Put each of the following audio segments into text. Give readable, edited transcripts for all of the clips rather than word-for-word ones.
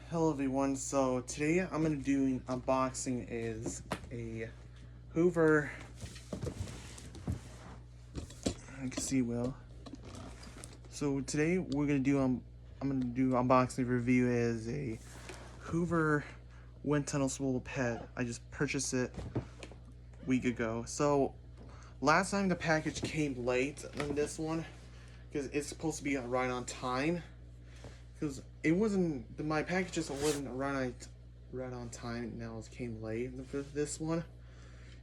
Hello everyone, so today I'm going to do an unboxing is a Hoover, I can see well. So today we're going to do, I'm going to do unboxing review is a Hoover wind tunnel swivel pet. I just purchased it a week ago. So last time the package came late on this one because it's supposed to be right on time. Because it wasn't, my package just wasn't right on time. Now it came late for this one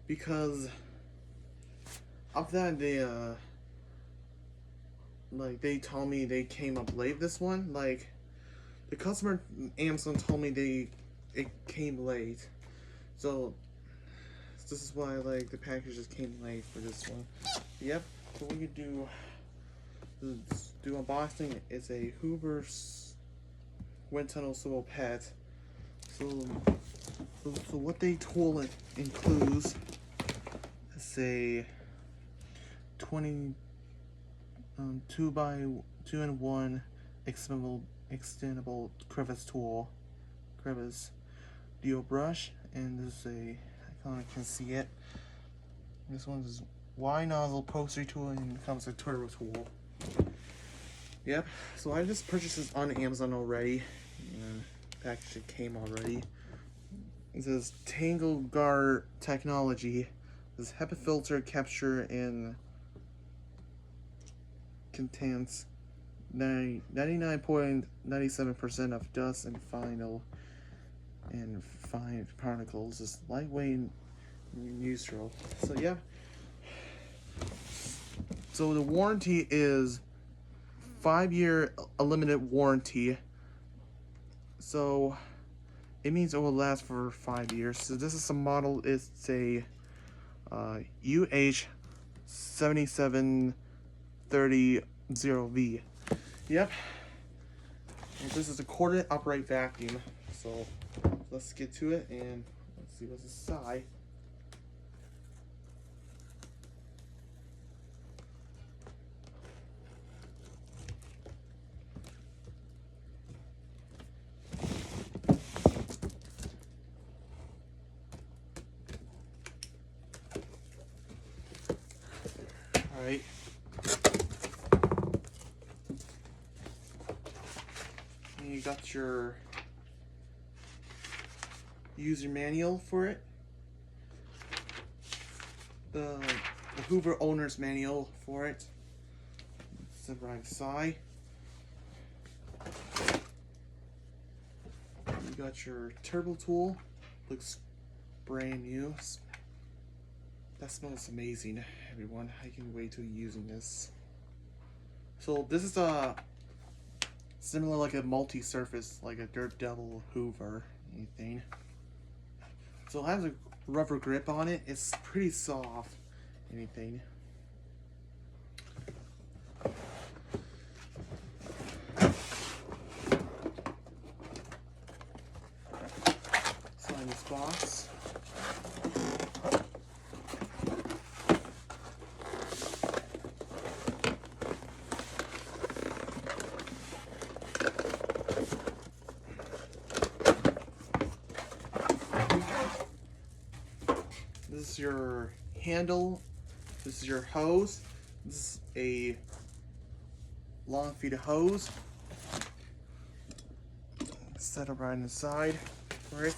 because of that they told me they came up late. This one, like the customer Amazon told me it came late, so this is why like the package just came late for this one. Yep. So we could do unboxing. It's a Hoover's wind tunnel swivel pet. So what they told it includes is a 2x2-in-1 extendable crevice tool, deal brush, and this is I kind of can see it. This one's Y nozzle poster tool, and it comes with a turbo tool. Yep, so I just purchased this on Amazon already, and the package came already. It says Tangle Guard Technology. This HEPA filter capture and contains 99.97% of dust and fine particles. It's lightweight and neutral. So yeah. So the warranty is 5-year unlimited warranty, so it means it will last for 5 years. So this is a model, it's a UH7730V. Yep. And this is a corded upright vacuum. So let's get to it and let's see what's inside. Alright. And you got your user manual for it. The Hoover owner's manual for it. It's the right side. You got your turbo tool. Looks brand new. That smells amazing, everyone. I can wait till using this. So this is a similar like a multi-surface, like a Dirt Devil Hoover anything. So it has a rubber grip on it. It's pretty soft anything. Sign this box. This is your handle. This is your hose. This is a long feet of hose. Set it right inside for it.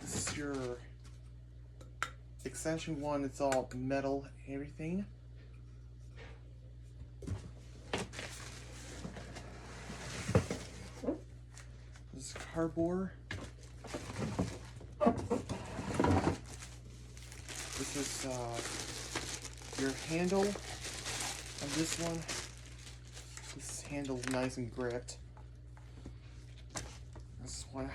This is your extension one. It's all metal, everything. This is cardboard. This is your handle on this one. This handle's nice and gripped. This one.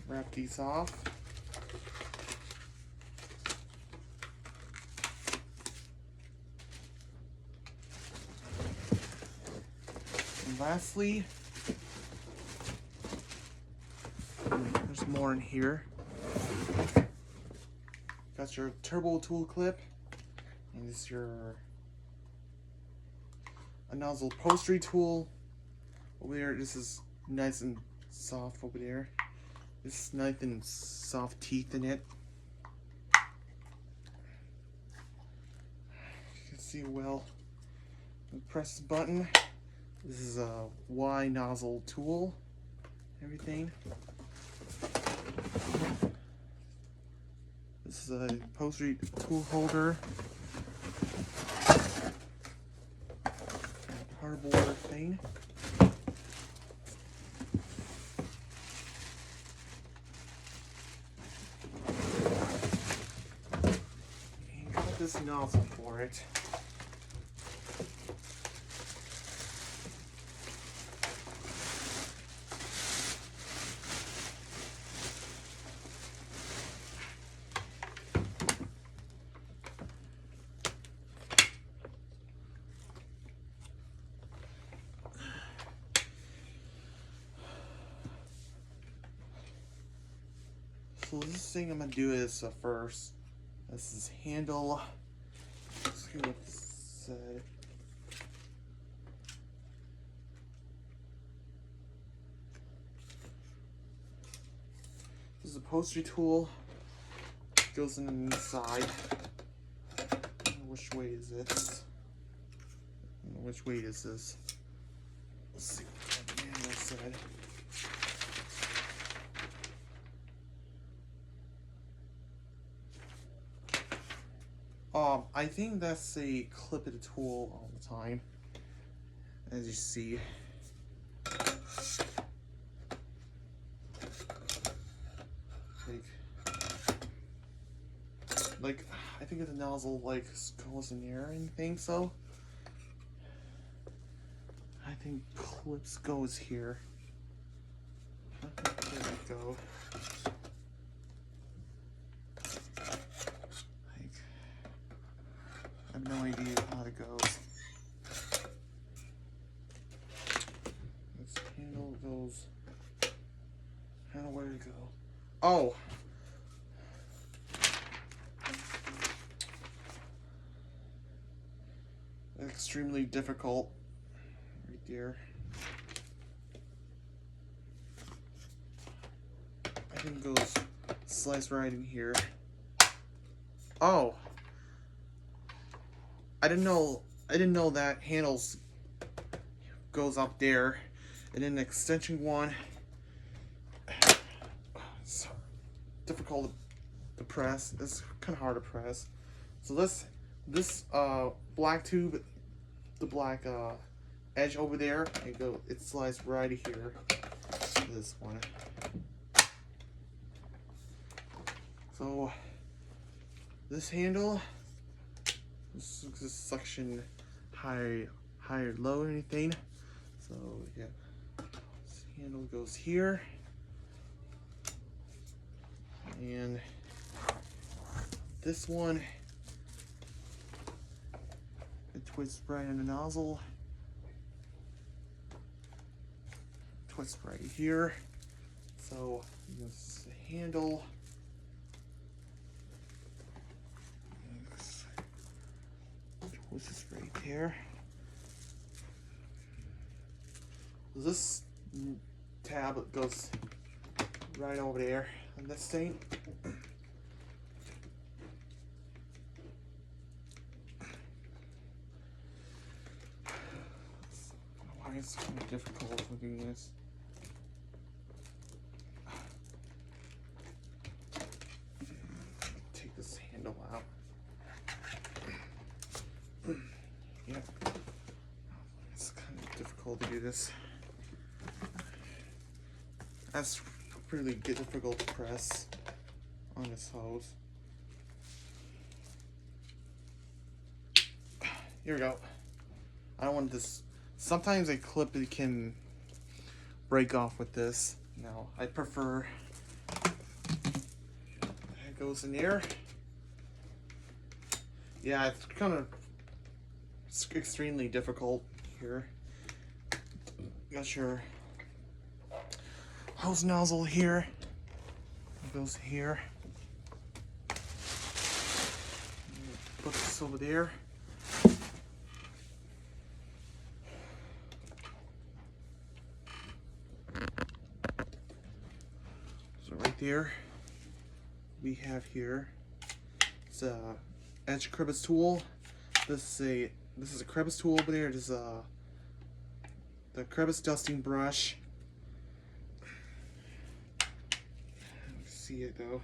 Wrap these off. And lastly, there's more in here. got your turbo tool clip, and this is your a nozzle upholstery tool over there. This is nice and soft over there. This is nice and soft teeth in it. You can see well. Press the button. This is a Y nozzle tool. Everything. This is a upholstery tool holder. Cardboard thing. And got this nozzle for it. So this thing I'm gonna do is first, this is handle. Let's see what this said. This is a upholstery tool. Goes in the inside. Which way is it? Which way is this? Let's see what the manual said. I think that's a clip of the tool all the time, as you see. Like I think the nozzle like goes in there or anything, so I think clips goes here. There we go. I have no idea how it goes. This handle goes. I don't know where to go. Oh! Extremely difficult. Right there. I think it goes slice right in here. Oh! I didn't know that handles goes up there, and then the extension one. It's difficult to press. It's kind of hard to press. So this black tube, the black edge over there, it slides right here. This one. So this handle. This is suction high or low or anything. So yeah, this handle goes here, and this one it twists right in the nozzle, twists right here. So this is the handle. This is right there. This tab goes right over there on this thing. Why is it so difficult looking at this? Take this handle out. Yeah, it's kind of difficult to do this. That's really difficult to press on this hose. Here we go. I don't want this. Sometimes a clip it can break off with this. No, I prefer it goes in there. Yeah, it's kind of extremely difficult here. Got your hose nozzle here. It goes here. put this over there. So right there, we have here, it's a edge crevice tool. This is a crevice tool over there. This is the crevice dusting brush. See it though.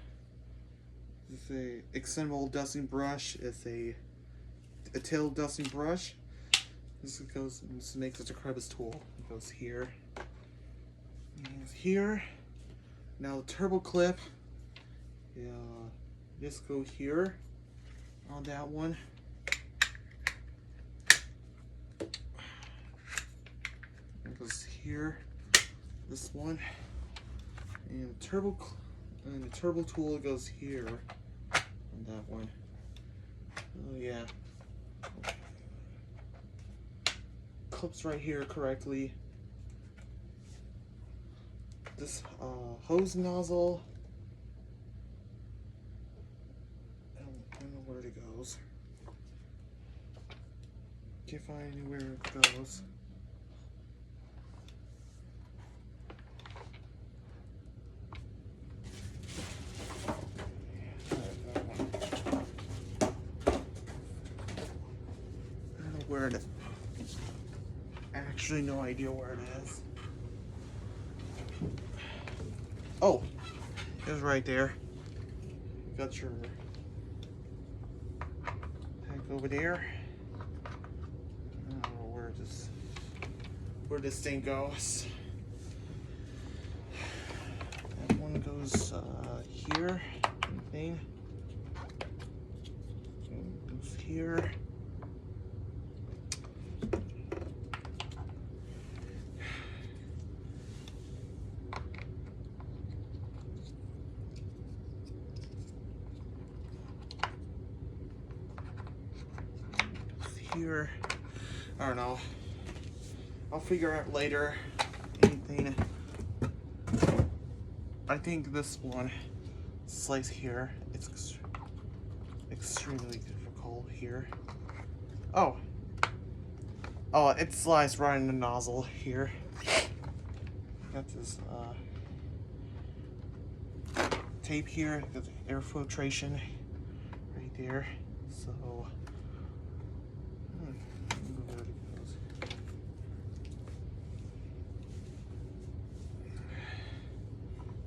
This is a extendable dusting brush. It's a tail dusting brush. This makes it a crevice tool. It goes here. And here. Now the turbo clip. Yeah, just go here on that one. It goes here. This one. And the turbo tool goes here on that one. Oh yeah. Clips right here correctly. This hose nozzle, I don't know where it goes. Can't find anywhere it goes. I don't know where it is. Actually, no idea where it is. Oh, it was right there. You got your tank over there. I don't know where this thing goes. That one goes here. Anything goes here. Here, I don't know. I'll figure out later. Anything. I think this one slice here. It's extremely difficult here. Oh, it sliced right in the nozzle here. Got this tape here. Got the air filtration right there. So.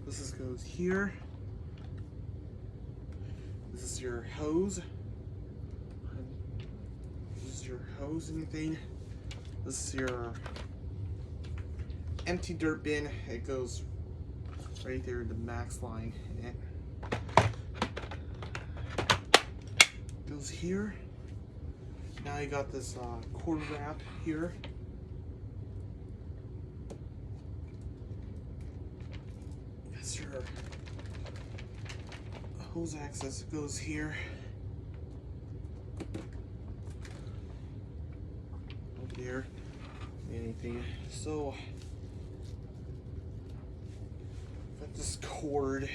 This goes here. This is your hose. This is your hose anything. This is your empty dirt bin. It goes right there, the max line in it. Goes here. Now you got this cord wrap here. That's your hose access. Goes here. Over there. Anything. So got this cord.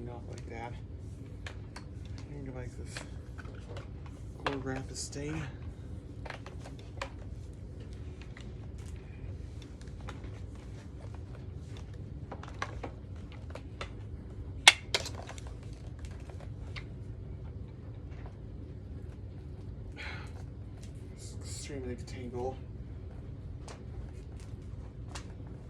Off like that. I'm gonna make this cord wrap to stay. It's extremely tangled.